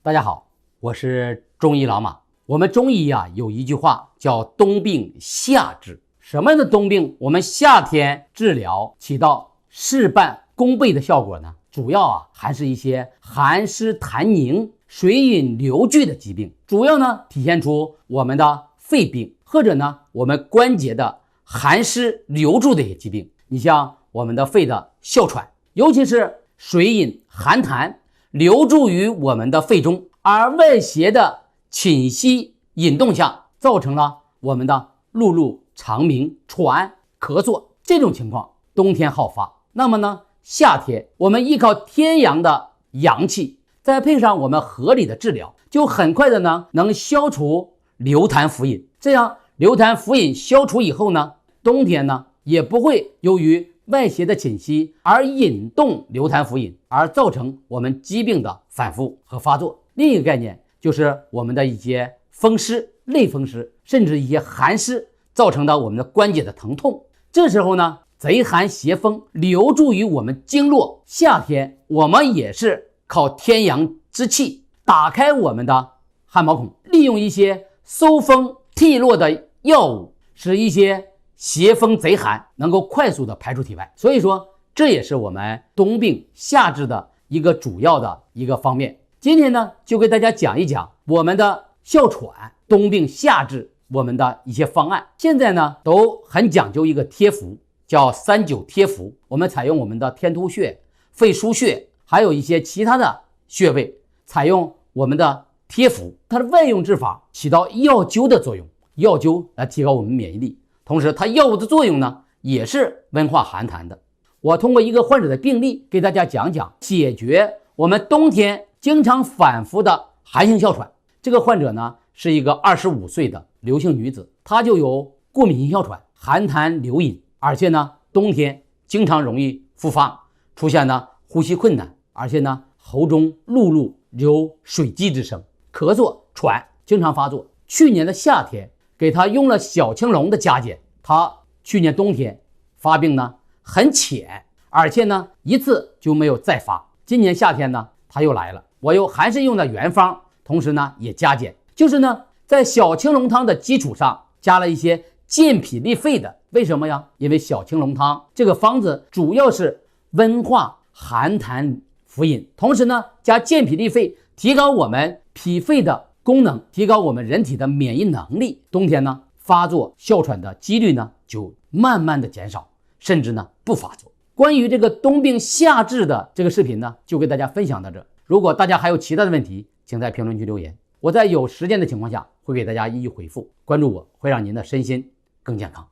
大家好，我是中医老马。我们中医有一句话叫冬病夏治。什么样的冬病我们夏天治疗起到事半功倍的效果呢？主要还是一些寒湿痰凝、水饮流聚的疾病，主要呢体现出我们的肺病，或者呢我们关节的寒湿流注的一些疾病。你像我们的肺的哮喘，尤其是水饮寒痰流注于我们的肺中，而外邪的侵袭引动下，造成了我们的碌碌、肠鸣、喘、咳嗽这种情况，冬天好发。那么呢，夏天我们依靠天阳的阳气，再配上我们合理的治疗，就很快的呢能消除流痰浮饮。这样流痰浮饮消除以后呢，冬天呢也不会由于外邪的侵袭而引动流痰浮饮，而造成我们疾病的反复和发作。另一个概念就是我们的一些风湿、类风湿，甚至一些寒湿造成的我们的关节的疼痛。这时候呢，贼寒邪风流注于我们经络，夏天我们也是靠天阳之气打开我们的汗毛孔，利用一些收风剔落的药物，使一些邪风贼寒能够快速的排出体外。所以说这也是我们冬病夏治的一个主要的一个方面。今天呢就给大家讲一讲我们的哮喘冬病夏治我们的一些方案。现在呢都很讲究一个贴服，叫39贴服。我们采用我们的天突穴、肺腧穴，还有一些其他的穴位，采用我们的贴服。它的外用治法起到药灸的作用，药灸来提高我们免疫力，同时它药物的作用呢也是温化寒痰的。我通过一个患者的病例给大家讲讲解决我们冬天经常反复的寒性哮喘。这个患者呢是一个25岁的刘姓女子，她就有过敏性哮喘，寒痰流饮，而且呢冬天经常容易复发，出现呢呼吸困难，而且呢喉中碌碌有水积之声，咳嗽喘经常发作。去年的夏天给她用了小青龙的加减，她去年冬天发病呢很浅，而且呢一次就没有再发。今年夏天呢她又来了，我又还是用的原方，同时呢也加减，就是呢在小青龙汤的基础上加了一些健脾利肺的。为什么呀？因为小青龙汤这个方子主要是温化寒痰浮饮，同时呢加健脾利肺，提高我们脾肺的功能，提高我们人体的免疫能力。冬天呢发作哮喘的几率呢就慢慢的减少，甚至呢不发作。关于这个冬病夏治的这个视频呢就给大家分享到这。如果大家还有其他的问题，请在评论区留言，我在有时间的情况下会给大家一一回复。关注我会让您的身心更健康。